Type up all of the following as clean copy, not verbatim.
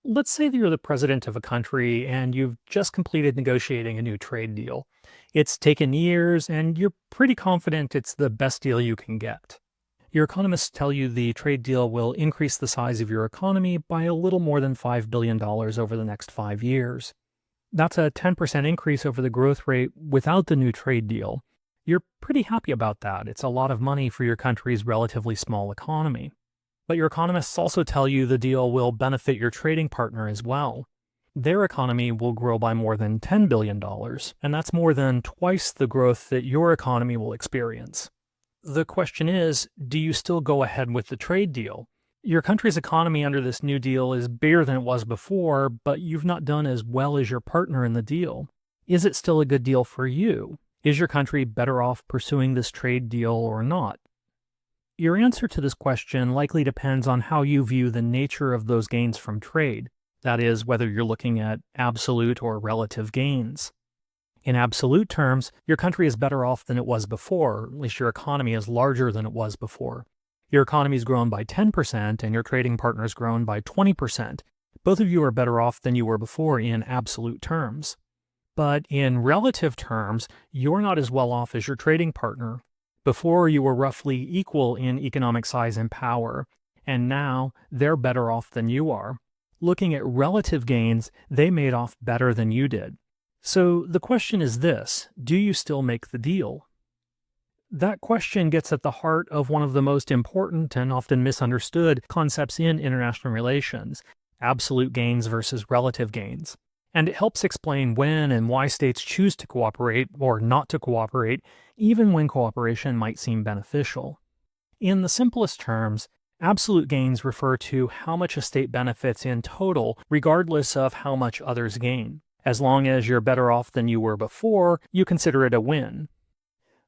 Let's say that you're the president of a country and you've just completed negotiating a new trade deal. It's taken years and you're pretty confident it's the best deal you can get. Your economists tell you the trade deal will increase the size of your economy by a little more than $5 billion over the next 5 years. That's a 10% increase over the growth rate without the new trade deal. You're pretty happy about that. It's a lot of money for your country's relatively small economy. But your economists also tell you the deal will benefit your trading partner as well. Their economy will grow by more than $10 billion, and that's more than twice the growth that your economy will experience. The question is, do you still go ahead with the trade deal? Your country's economy under this new deal is bigger than it was before, but you've not done as well as your partner in the deal. Is it still a good deal for you? Is your country better off pursuing this trade deal or not? Your answer to this question likely depends on how you view the nature of those gains from trade. That is, whether you're looking at absolute or relative gains. In absolute terms, your country is better off than it was before, at least your economy is larger than it was before. Your economy's grown by 10% and your trading partner's grown by 20%. Both of you are better off than you were before in absolute terms. But in relative terms, you're not as well off as your trading partner. Before, you were roughly equal in economic size and power, and now they're better off than you are. Looking at relative gains, they made off better than you did. So the question is this: do you still make the deal? That question gets at the heart of one of the most important and often misunderstood concepts in international relations: absolute gains versus relative gains. And it helps explain when and why states choose to cooperate or not to cooperate, even when cooperation might seem beneficial. In the simplest terms, absolute gains refer to how much a state benefits in total, regardless of how much others gain. As long as you're better off than you were before, you consider it a win.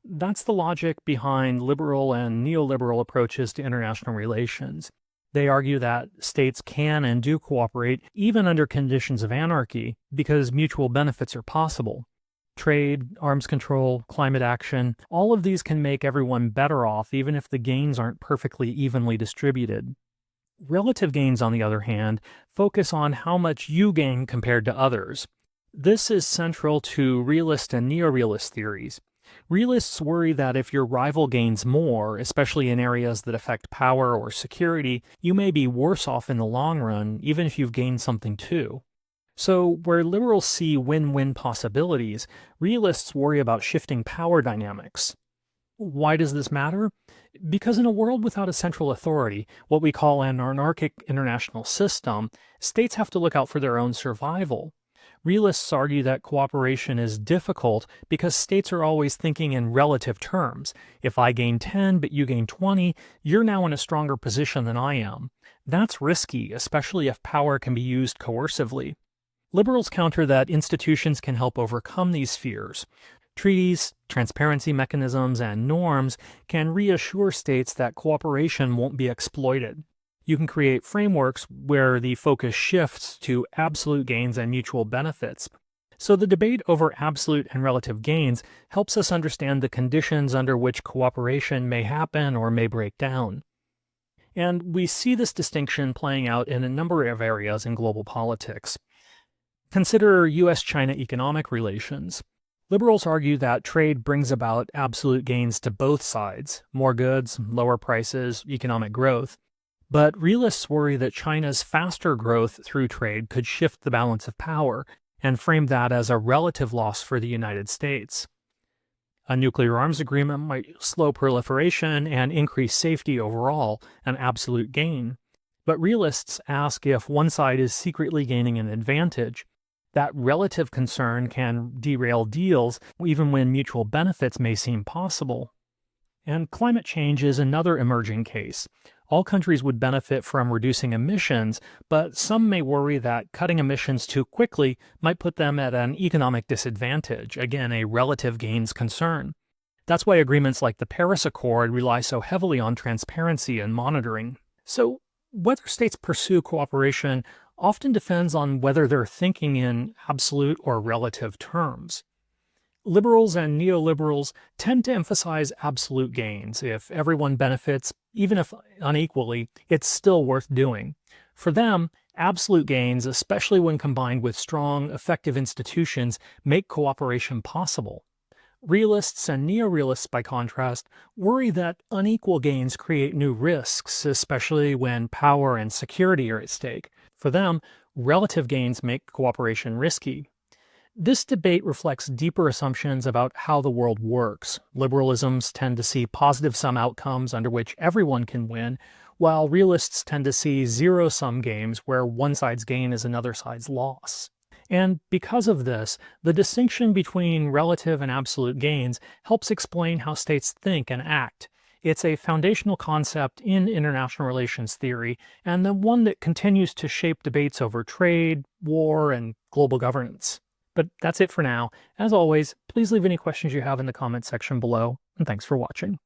That's the logic behind liberal and neoliberal approaches to international relations. They argue that states can and do cooperate even under conditions of anarchy because mutual benefits are possible. Trade, arms control, climate action, all of these can make everyone better off even if the gains aren't perfectly evenly distributed. Relative gains, on the other hand, focus on how much you gain compared to others. This is central to realist and neorealist theories. Realists worry that if your rival gains more, especially in areas that affect power or security, you may be worse off in the long run, even if you've gained something too. So, where liberals see win-win possibilities, realists worry about shifting power dynamics. Why does this matter? Because in a world without a central authority, what we call an anarchic international system, states have to look out for their own survival. Realists argue that cooperation is difficult because states are always thinking in relative terms. If I gain 10 but you gain 20, you're now in a stronger position than I am. That's risky, especially if power can be used coercively. Liberals counter that institutions can help overcome these fears. Treaties, transparency mechanisms, and norms can reassure states that cooperation won't be exploited. You can create frameworks where the focus shifts to absolute gains and mutual benefits. So the debate over absolute and relative gains helps us understand the conditions under which cooperation may happen or may break down. And we see this distinction playing out in a number of areas in global politics. Consider US-China economic relations. Liberals argue that trade brings about absolute gains to both sides: more goods, lower prices, economic growth. But realists worry that China's faster growth through trade could shift the balance of power and frame that as a relative loss for the United States. A nuclear arms agreement might slow proliferation and increase safety overall, an absolute gain. But realists ask if one side is secretly gaining an advantage. That relative concern can derail deals even when mutual benefits may seem possible. And climate change is another emerging case. All countries would benefit from reducing emissions, but some may worry that cutting emissions too quickly might put them at an economic disadvantage, again, a relative gains concern. That's why agreements like the Paris Accord rely so heavily on transparency and monitoring. So, whether states pursue cooperation often depends on whether they're thinking in absolute or relative terms. Liberals and neoliberals tend to emphasize absolute gains. If everyone benefits, even if unequally, it's still worth doing. For them, Absolute gains, especially when combined with strong, effective institutions, make cooperation possible. Realists and neorealists, by contrast, worry that unequal gains create new risks, especially when power and security are at stake. For them, relative gains make cooperation risky. This debate reflects deeper assumptions about how the world works. Liberalisms tend to see positive sum outcomes under which everyone can win, while realists tend to see zero-sum games where one side's gain is another side's loss. And because of this, the distinction between relative and absolute gains helps explain how states think and act. It's a foundational concept in international relations theory, and the one that continues to shape debates over trade, war, and global governance. But that's it for now. As always, please leave any questions you have in the comments section below, and thanks for watching.